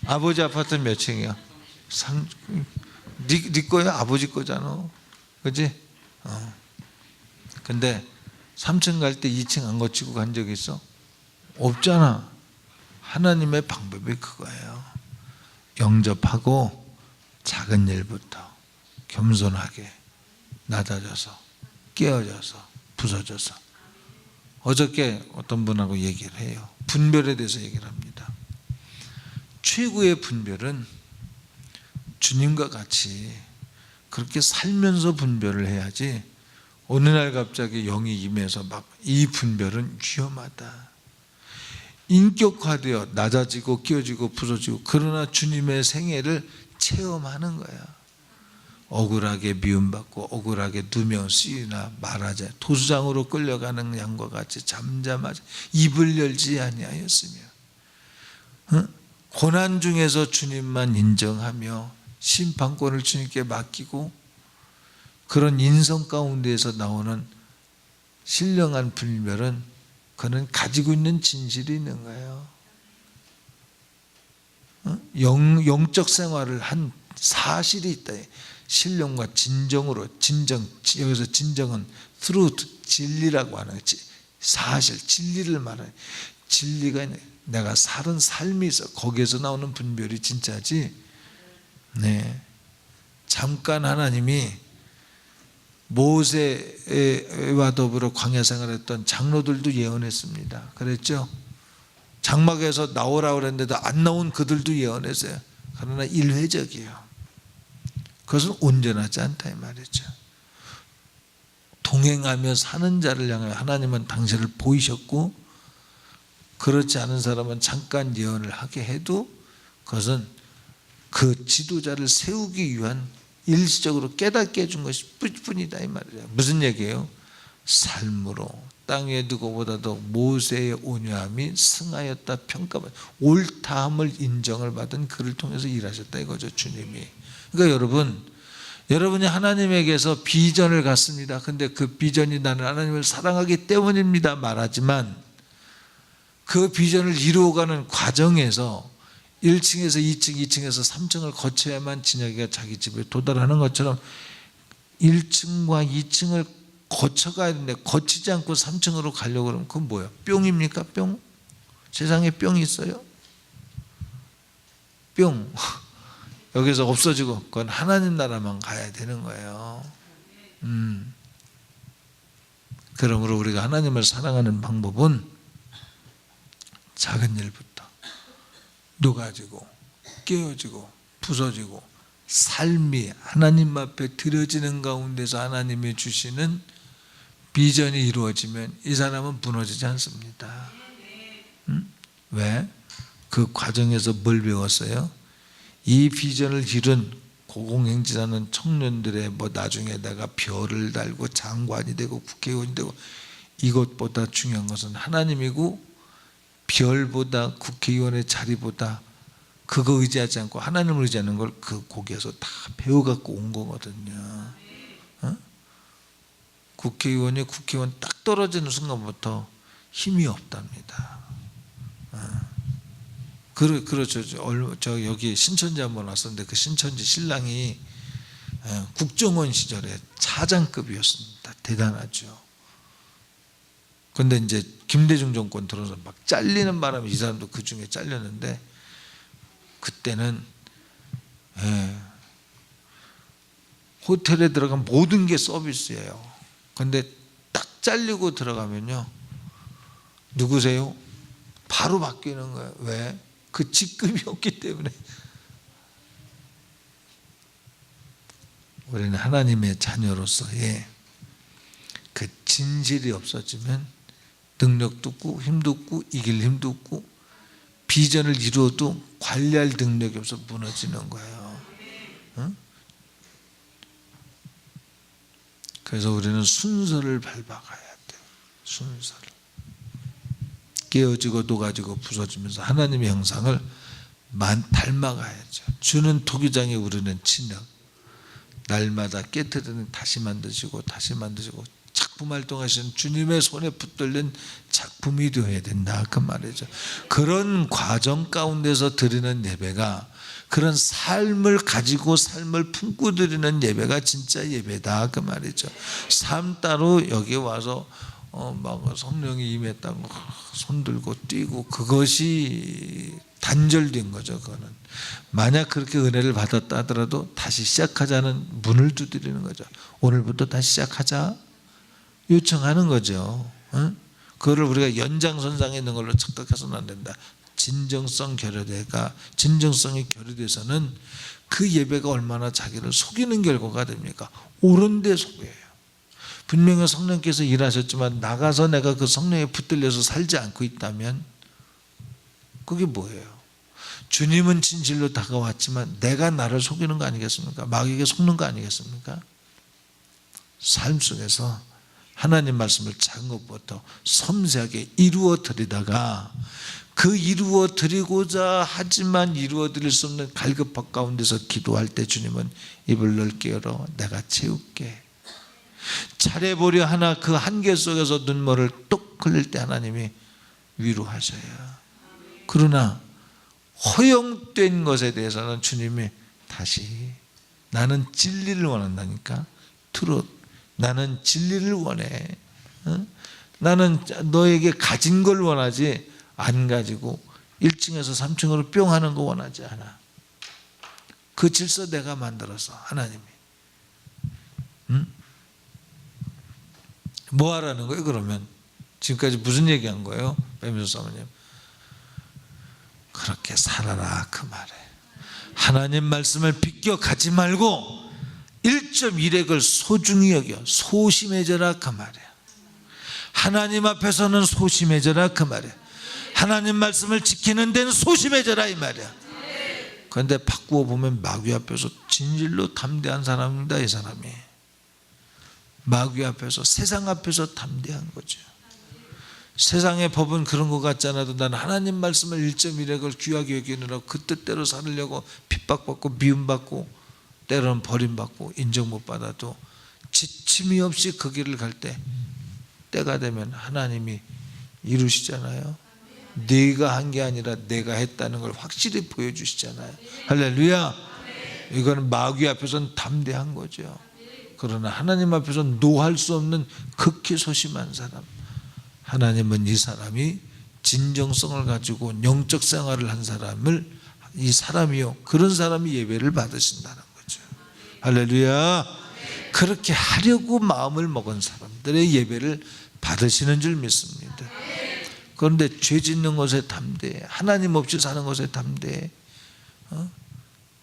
아버지 아파트는 몇 층이야? 네 거야? 아버지 거잖아. 그지? 근데 3층 갈 때 2층 안 거치고 간 적 있어? 없잖아. 하나님의 방법이 그거예요. 영접하고 작은 일부터 겸손하게 낮아져서 깨어져서 부서져서. 어저께 어떤 분하고 얘기를 해요. 분별에 대해서 얘기를 합니다. 최고의 분별은 주님과 같이 그렇게 살면서 분별을 해야지, 어느 날 갑자기 영이 임해서 막 이 분별은 위험하다. 인격화되어 낮아지고 끼어지고 부서지고, 그러나 주님의 생애를 체험하는 거야. 억울하게 미움받고 억울하게 누명 쓰이나 말하자 도수장으로 끌려가는 양과 같이 잠잠하자 입을 열지 아니하였으며, 고난 중에서 주님만 인정하며 심판권을 주님께 맡기고 그런 인성 가운데에서 나오는 신령한 분별은 그는 가지고 있는 진실이 있는 거예요. 영적 생활을 한 사실이 있다. 신령과 진정으로, 여기서 진정은 truth, 진리라고 하는 거지. 사실, 진리를 말하는, 진리가 내가 살은 삶이 있어. 거기에서 나오는 분별이 진짜지. 네. 잠깐 하나님이 모세와 더불어 광야 생활했던 장로들도 예언했습니다. 그랬죠? 장막에서 나오라고 그랬는데도 안 나온 그들도 예언했어요. 그러나 일회적이에요. 그것은 온전하지 않다 이 말이죠. 동행하며 사는 자를 향해 하나님은 당신을 보이셨고, 그렇지 않은 사람은 잠깐 예언을 하게 해도 그것은 그 지도자를 세우기 위한 일시적으로 깨닫게 해준 것이 뿐이다 이 말이에요. 무슨 얘기예요? 삶으로 땅에 누구보다도 모세의 온유함이 승하였다 평가받, 옳다함을 인정을 받은 그를 통해서 일하셨다 이거죠, 주님이. 그러니까 여러분이 하나님에게서 비전을 갖습니다. 근데 그 비전이 나는 하나님을 사랑하기 때문입니다 말하지만, 그 비전을 이루어가는 과정에서 1층에서 2층, 2층에서 3층을 거쳐야만 진혁이가 자기 집에 도달하는 것처럼 1층과 2층을 거쳐가야 되는데 거치지 않고 3층으로 가려고 그러면 그건 뭐예요? 뿅입니까? 뿅? 세상에 뿅이 있어요? 뿅. 여기서 없어지고 그건 하나님 나라만 가야 되는 거예요. 그러므로 우리가 하나님을 사랑하는 방법은 작은 일부터 녹아지고 깨어지고 부서지고 삶이 하나님 앞에 드려지는 가운데서 하나님이 주시는 비전이 이루어지면 이 사람은 무너지지 않습니다. 왜? 그 과정에서 뭘 배웠어요? 이 비전을 이룬 고공행진하는 청년들의 나중에 내가 별을 달고 장관이 되고 국회의원이 되고, 이것보다 중요한 것은 하나님이고, 별보다 국회의원의 자리보다 그거 의지하지 않고 하나님을 의지하는 걸 그 거기에서 다 배워갖고 온 거거든요. 국회의원이 국회의원 딱 떨어지는 순간부터 힘이 없답니다. 그렇죠. 저 여기 신천지 한번 왔었는데 그 신천지 신랑이 국정원 시절에 차장급이었습니다. 대단하죠. 그런데 이제 김대중 정권 들어서 막 잘리는 바람에 이 사람도 그 중에 잘렸는데, 그때는 호텔에 들어가면 모든 게 서비스예요. 그런데 딱 잘리고 들어가면요, 누구세요? 바로 바뀌는 거예요. 왜? 그 직급이 없기 때문에. 우리는 하나님의 자녀로서의 그 진실이 없어지면 능력도 없고 힘도 없고 이길 힘도 없고 비전을 이루어도 관리할 능력이 없어 무너지는 거예요. 그래서 우리는 순서를 밟아가야 돼요. 순서를. 깨어지고 녹아지고 부서지면서 하나님의 형상을 닮아가야죠. 주는 토기장에 우리는 진흙. 날마다 깨트리는 다시 만드시고 다시 만드시고 작품 활동하시는 주님의 손에 붙들린 작품이 되어야 된다 그 말이죠. 그런 과정 가운데서 드리는 예배가, 그런 삶을 가지고 삶을 품고 드리는 예배가 진짜 예배다 그 말이죠. 삶 따로 여기 와서 막 성령이 임했다고 손 들고 뛰고 그것이 단절된 거죠. 그거는 만약 그렇게 은혜를 받았다 하더라도 다시 시작하자는 문을 두드리는 거죠. 오늘부터 다시 시작하자 요청하는 거죠. 그거를 우리가 연장선상에 있는 걸로 착각해서는 안 된다. 진정성이 결여돼서는 그 예배가 얼마나 자기를 속이는 결과가 됩니까? 옳은 데 속여요. 분명히 성령께서 일하셨지만 나가서 내가 그 성령에 붙들려서 살지 않고 있다면 그게 뭐예요? 주님은 진실로 다가왔지만 내가 나를 속이는 거 아니겠습니까? 마귀에게 속는 거 아니겠습니까? 삶 속에서 하나님 말씀을 작은 것부터 섬세하게 이루어 드리다가 그 이루어 드리고자 하지만 이루어 드릴 수 없는 갈급함 가운데서 기도할 때 주님은 입을 넓게 열어 내가 채울게. 잘해보려 하나 그 한계 속에서 눈물을 뚝 흘릴 때 하나님이 위로하셔요. 그러나 허용된 것에 대해서는 주님이 다시 나는 진리를 원한다니까. 트롯 나는 진리를 원해. 나는 너에게 가진 걸 원하지 안 가지고 1층에서 3층으로 뿅 하는 거 원하지 않아. 그 질서 내가 만들어서 하나님이 뭐 하라는 거예요? 그러면 지금까지 무슨 얘기한 거예요? 배민수 사모님 그렇게 살아라 그 말에 하나님 말씀을 비껴가지 말고 1.1핵을 소중히 여겨 소심해져라 그 말이야. 하나님 앞에서는 소심해져라 그 말이야. 하나님 말씀을 지키는 데는 소심해져라 이 말이야. 그런데 바꾸어 보면 마귀 앞에서 진실로 담대한 사람입니다. 이 사람이 마귀 앞에서 세상 앞에서 담대한 거죠. 세상의 법은 그런 것 같지 않아도 나는 하나님 말씀을 1.1핵을 귀하게 여기느라고 그 뜻대로 살으려고 핍박받고 미움받고 때로는 버림받고 인정 못 받아도 지침이 없이 그 길을 갈 때 때가 되면 하나님이 이루시잖아요. 네가 한 게 아니라 내가 했다는 걸 확실히 보여주시잖아요. 할렐루야. 이거는 마귀 앞에서는 담대한 거죠. 그러나 하나님 앞에서는 노할 수 없는 극히 소심한 사람. 하나님은 이 사람이 진정성을 가지고 영적 생활을 한 사람을 이 사람이요 그런 사람이 예배를 받으신다는 거죠. 할렐루야. 그렇게 하려고 마음을 먹은 사람들의 예배를 받으시는 줄 믿습니다. 그런데 죄 짓는 것에 담대해. 하나님 없이 사는 것에 담대해.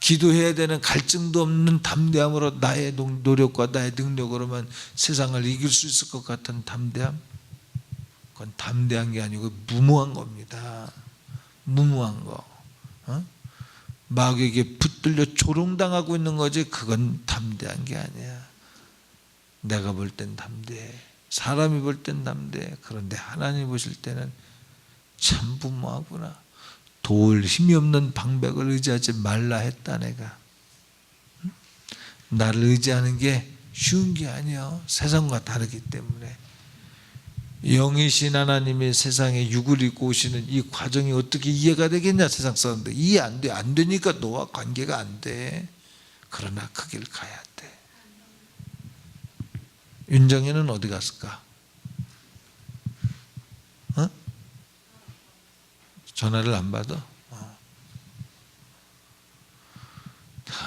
기도해야 되는 갈증도 없는 담대함으로 나의 노력과 나의 능력으로만 세상을 이길 수 있을 것 같은 담대함. 그건 담대한 게 아니고 무모한 겁니다. 무모한 거. 마귀에게 붙들려 조롱당하고 있는 거지 그건 담대한 게 아니야. 내가 볼 땐 담대해. 사람이 볼 땐 담대해. 그런데 하나님 보실 때는 참 무모하구나. 도울 힘이 없는 방백을 의지하지 말라 했다 내가. 나를 의지하는 게 쉬운 게 아니야. 세상과 다르기 때문에. 영이신 하나님이 세상에 육을 입고 오시는 이 과정이 어떻게 이해가 되겠냐. 세상 사람들 이해 안 돼. 안 되니까 너와 관계가 안 돼. 그러나 그 길 가야 돼. 윤정이는 어디 갔을까? 전화를 안 받아?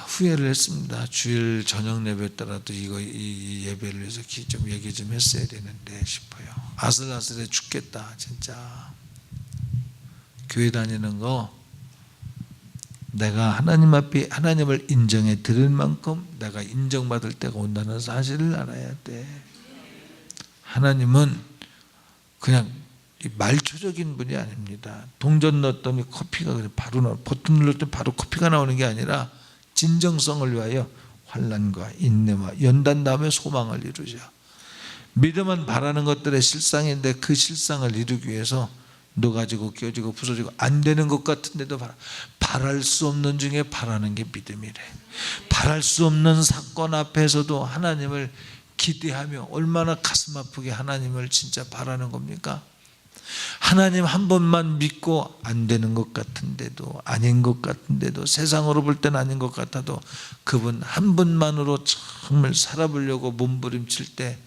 후회를 했습니다. 주일 저녁 예배 때라도 이 예배를 위해서 좀 얘기 좀 했어야 되는데 싶어요. 아슬아슬해 죽겠다 진짜. 교회 다니는 거 내가 하나님 앞에 하나님을 인정해 드릴 만큼 내가 인정받을 때가 온다는 사실을 알아야 돼. 하나님은 그냥 말초적인 분이 아닙니다. 동전 넣었더니 커피가 바로 나와. 버튼 눌렀더니 바로 커피가 나오는 게 아니라 진정성을 위하여 환난과 인내와 연단 다음에 소망을 이루죠. 믿음은 바라는 것들의 실상인데 그 실상을 이루기 위해서 녹아지고 깨지고 부서지고 안 되는 것 같은데도 바랄 수 없는 중에 바라는 게 믿음이래. 바랄 수 없는 사건 앞에서도 하나님을 기대하며 얼마나 가슴 아프게 하나님을 진짜 바라는 겁니까? 하나님 한 번만 믿고 안 되는 것 같은데도 아닌 것 같은데도 세상으로 볼 때는 아닌 것 같아도 그분 한 분만으로 정말 살아보려고 몸부림칠 때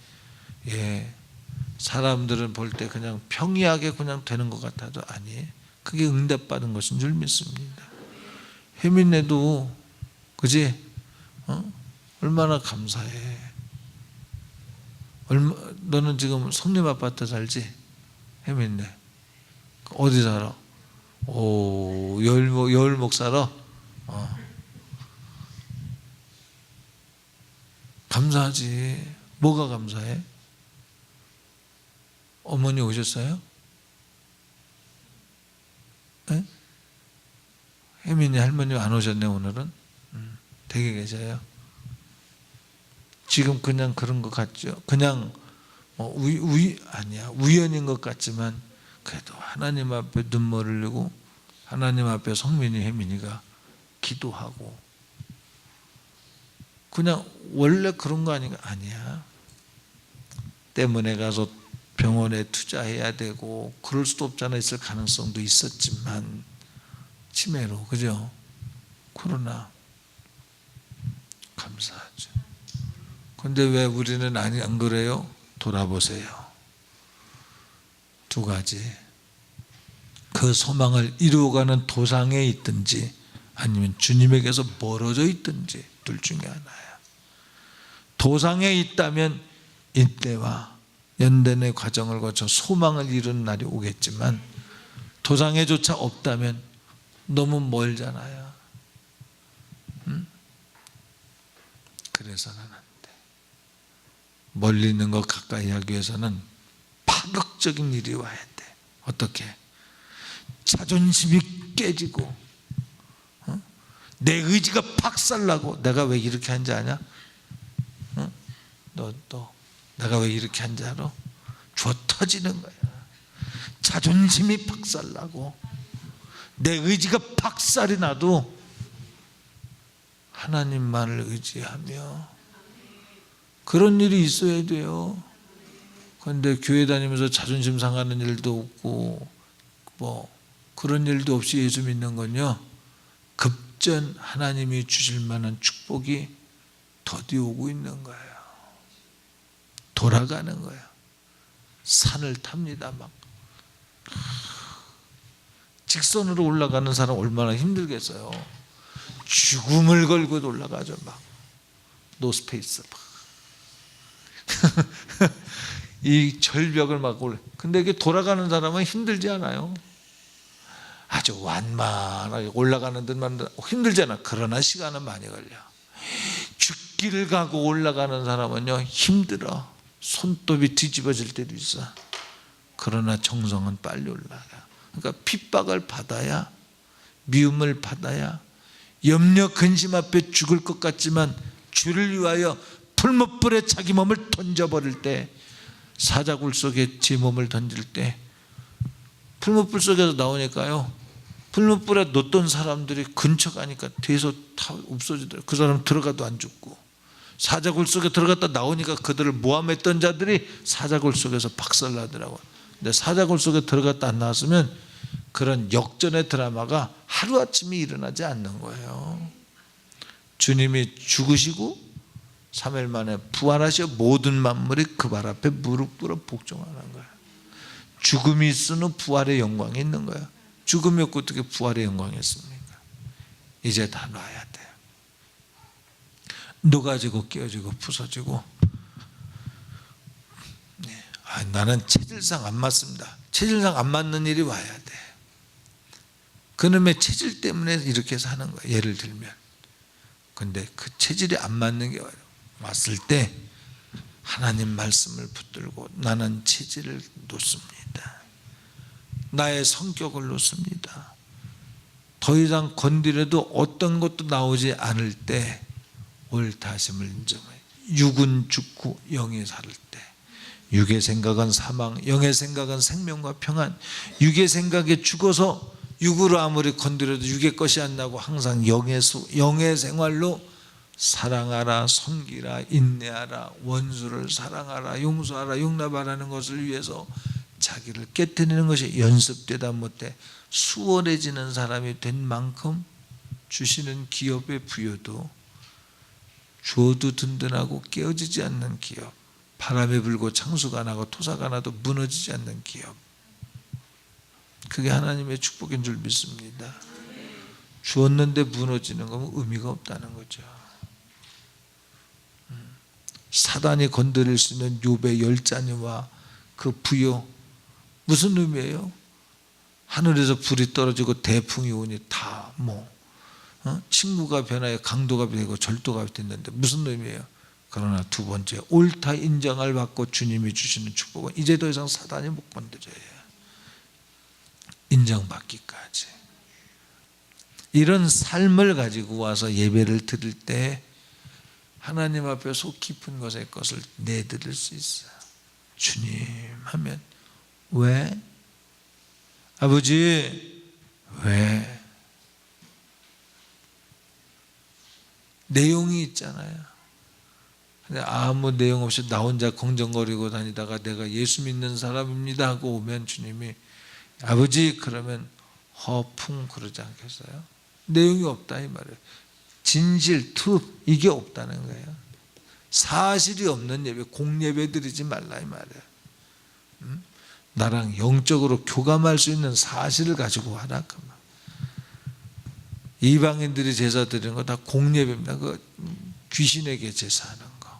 사람들은 볼 때 그냥 평이하게 그냥 되는 것 같아도 아니에요. 그게 응답받은 것인 줄 믿습니다. 혜민네도 그지? 얼마나 감사해. 너는 지금 성림 아파트 살지? 혜민네 어디 살아? 오, 여울목 살아? 감사하지. 뭐가 감사해? 어머니 오셨어요? 네? 혜민이 할머니 안 오셨네 오늘은. 댁에 계셔요. 지금 그냥 그런 것 같죠. 그냥 아니야, 우연인 것 같지만 그래도 하나님 앞에 눈물을 흘리고 하나님 앞에 성민이 혜민이가 기도하고, 그냥 원래 그런 거 아닌가? 아니야. 때문에 가서 병원에 투자해야 되고 그럴 수도 없잖아. 있을 가능성도 있었지만 치매로, 그죠? 코로나 감사하죠. 근데 왜 우리는 안 그래요? 돌아보세요. 두 가지. 그 소망을 이루어가는 도상에 있든지 아니면 주님에게서 멀어져 있든지 둘 중에 하나야. 도상에 있다면 인내와 연단의 과정을 거쳐 소망을 이루는 날이 오겠지만, 도상에조차 없다면 너무 멀잖아요. 그래서는 안 돼. 멀리 있는 것 가까이 하기 위해서는 파격적인 일이 와야 돼. 어떻게? 자존심이 깨지고, 내 의지가 박살나고. 내가 왜 이렇게 한지 아냐? 너 내가 왜 이렇게 한지 알아? 주어 터지는 거야. 자존심이 박살나고 내 의지가 박살이 나도 하나님만을 의지하며, 그런 일이 있어야 돼요. 그런데 교회 다니면서 자존심 상하는 일도 없고 그런 일도 없이 예수 믿는 건요, 급전 하나님이 주실 만한 축복이 더디 오고 있는 거예요. 돌아가는 거예요. 산을 탑니다. 막 직선으로 올라가는 사람 얼마나 힘들겠어요. 죽음을 걸고 올라가죠. 막 노스페이스 이 절벽을 막 근데 이게 돌아가는 사람은 힘들지 않아요. 아주 완만하게 올라가는 듯만 힘들잖아. 그러나 시간은 많이 걸려. 죽기를 가고 올라가는 사람은요 힘들어. 손톱이 뒤집어질 때도 있어. 그러나 정성은 빨리 올라가. 그러니까 핍박을 받아야, 미움을 받아야, 염려 근심 앞에 죽을 것 같지만 주를 위하여 풀무불에 자기 몸을 던져버릴 때, 사자굴 속에 제 몸을 던질 때 풀무불 속에서 나오니까요, 풀무불에 놓던 사람들이 근처 가니까 뒤에서 다 없어지더라고요. 그 사람 들어가도 안 죽고, 사자굴 속에 들어갔다 나오니까 그들을 모함했던 자들이 사자굴 속에서 박살나더라고요. 근데 사자굴 속에 들어갔다 안 나왔으면 그런 역전의 드라마가 하루아침에 일어나지 않는 거예요. 주님이 죽으시고 3일 만에 부활하셔 모든 만물이 그 발 앞에 무릎 꿇어 복종하는 거예요. 죽음이 있으면 부활의 영광이 있는 거예요. 죽음이 없고 어떻게 부활의 영광이 있습니까? 이제 다 놔야 돼요. 녹아지고 깨어지고 부서지고. 나는 체질상 안 맞습니다. 체질상 안 맞는 일이 와야 돼. 그놈의 체질 때문에 이렇게 사는 거야. 예를 들면. 근데 그 체질이 안 맞는 게 왔을 때 하나님 말씀을 붙들고 나는 체질을 놓습니다. 나의 성격을 놓습니다. 더 이상 건드려도 어떤 것도 나오지 않을 때 옳다심을 인정해요. 육은 죽고 영이 살을 때, 육의 생각은 사망, 영의 생각은 생명과 평안. 육의 생각에 죽어서 육으로 아무리 건드려도 육의 것이 안 나고 항상 영의 생활로 사랑하라, 섬기라, 인내하라, 원수를 사랑하라, 용서하라, 용납하라는 것을 위해서 자기를 깨뜨리는 것이 연습되다 못해 수월해지는 사람이 된 만큼 주시는 기업의 부여도 주어도 든든하고 깨어지지 않는 기업, 바람이 불고 창수가 나고 토사가 나도 무너지지 않는 기업, 그게 하나님의 축복인 줄 믿습니다. 주었는데 무너지는 건 의미가 없다는 거죠. 사단이 건드릴 수 있는 욥의 열자니와 그 부여, 무슨 의미예요? 하늘에서 불이 떨어지고 대풍이 오니 다 친구가 변하여 강도가 되고 절도가 됐는데 무슨 의미예요? 그러나 두 번째, 옳다 인정을 받고 주님이 주시는 축복은 이제 더 이상 사단이 못 건드려요. 인정받기까지. 이런 삶을 가지고 와서 예배를 드릴 때 하나님 앞에 속 깊은 것의 것을 내드릴 수 있어요. 주님 하면 왜? 아버지 왜? 내용이 있잖아요. 근데 아무 내용 없이 나 혼자 공정거리고 다니다가 내가 예수 믿는 사람입니다 하고 오면 주님이 아버지 그러면 허풍 그러지 않겠어요? 내용이 없다 이 말이에요. 진실, truth 이게 없다는 거예요. 사실이 없는 예배, 공예배 드리지 말라 이 말이에요. 나랑 영적으로 교감할 수 있는 사실을 가지고 하라 그 말. 이방인들이 제사 드리는 거 다 공예배입니다. 그 귀신에게 제사하는 거.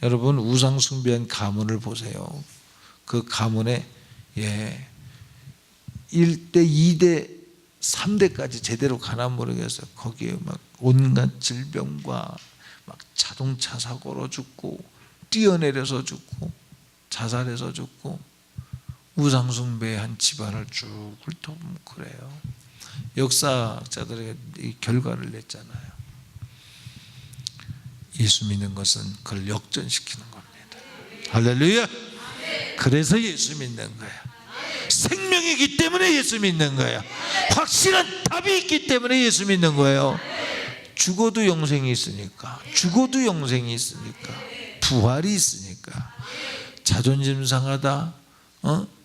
여러분 우상 숭배한 가문을 보세요. 그 가문에 1대, 2대, 3대까지 제대로 가나 모르겠어요. 거기에 막 온갖 질병과 막 자동차 사고로 죽고 뛰어내려서 죽고 자살해서 죽고 우상 숭배한 집안을 쭉 훑어보면 그래요. 역사학자들이 이 결과를 냈잖아요. 예수 믿는 것은 그걸 역전시키는 겁니다. 할렐루야. 그래서 예수 믿는 거야. 생명이기 때문에 예수 믿는 거야. 확실한 답이 있기 때문에 예수 믿는 거예요. 죽어도 영생이 있으니까, 죽어도 영생이 있으니까, 부활이 있으니까. 자존심 상하다,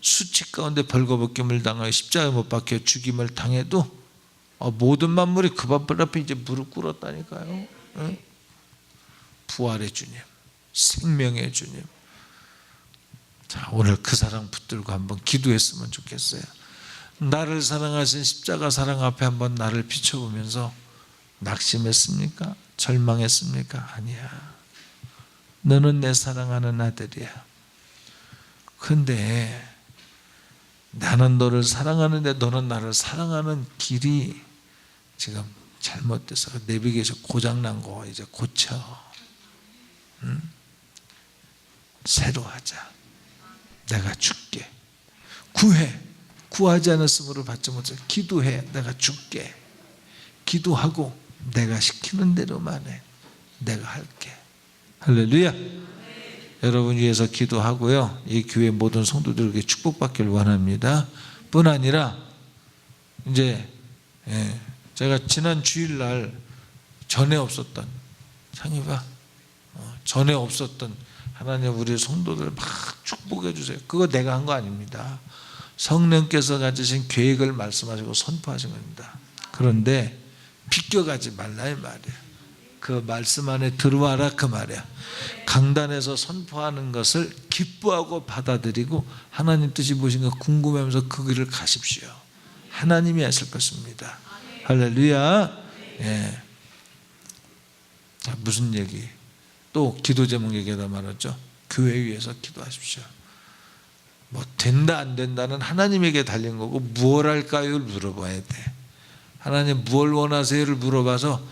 수치 가운데 벌거벗김을 당하여 십자가에 못 박혀 죽임을 당해도 모든 만물이 그 발 앞에 이제 무릎 꿇었다니까요. 부활의 주님, 생명의 주님. 자, 오늘 그 사랑 붙들고 한번 기도했으면 좋겠어요. 나를 사랑하신 십자가 사랑 앞에 한번 나를 비춰보면서 낙심했습니까? 절망했습니까? 아니야. 너는 내 사랑하는 아들이야. 근데 나는 너를 사랑하는데 너는 나를 사랑하는 길이 지금 잘못돼서 내비게이션 고장난 거 이제 고쳐. 새로 하자. 내가 줄게. 구해. 구하지 않았으므로 받지 못해. 기도해. 내가 줄게. 기도하고 내가 시키는 대로만 해. 내가 할게. 할렐루야. 여러분 위해서 기도하고요. 이 교회 모든 성도들에게 축복받기를 원합니다. 뿐 아니라 이제 제가 지난 주일날 전에 없었던 창희봐 전에 없었던 하나님 우리 성도들 막 축복해 주세요. 그거 내가 한 거 아닙니다. 성령께서 가지신 계획을 말씀하시고 선포하신 겁니다. 그런데 비껴가지 말라 이 말이에요. 그 말씀 안에 들어와라 그 말이야. 강단에서 선포하는 것을 기뻐하고 받아들이고 하나님 뜻이 무엇인가 궁금해하면서 그 길을 가십시오. 하나님이 하실 것입니다. 할렐루야. 예. 자, 무슨 얘기? 또 기도 제목 얘기하다 말았죠. 교회 위해서 기도하십시오. 뭐 된다 안 된다는 하나님에게 달린 거고 무엇 할까요를 물어봐야 돼. 하나님 무엇 원하세요를 물어봐서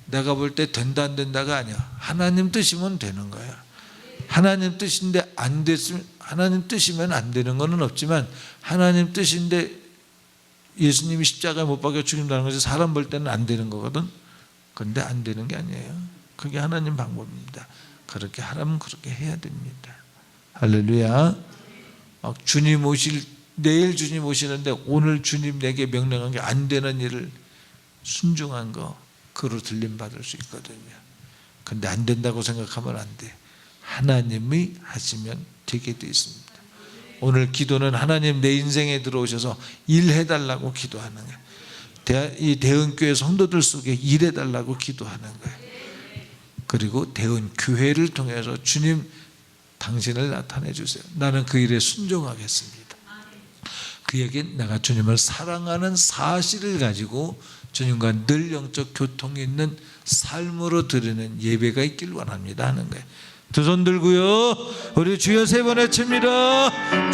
내가 볼 때 된다 안 된다가 아니야. 하나님 뜻이면 되는 거야. 하나님 뜻인데 안 됐으면 하나님 뜻이면 안 되는 거는 없지만 하나님 뜻인데 예수님이 십자가에 못 박혀 죽인다는 것이 사람 볼 때는 안 되는 거거든. 그런데 안 되는 게 아니에요. 그게 하나님 방법입니다. 그렇게 하라면 그렇게 해야 됩니다. 할렐루야. 주님 내일 주님 오시는데 오늘 주님 내게 명령한 게 안 되는 일을 순종한 거 그로 들림 받을 수 있거든요. 근데 안 된다고 생각하면 안 돼. 하나님이 하시면 되게 돼 있습니다. 오늘 기도는 하나님 내 인생에 들어오셔서 일해달라고 기도하는 거예요. 이 대은교회 성도들 속에 일해달라고 기도하는 거예요. 그리고 대은교회를 통해서 주님 당신을 나타내 주세요. 나는 그 일에 순종하겠습니다. 그에게 내가 주님을 사랑하는 사실을 가지고 주님과 늘 영적 교통이 있는 삶으로 드리는 예배가 있길 원합니다 하는 거예요. 두 손 들고요. 우리 주여 세 번 외칩니다.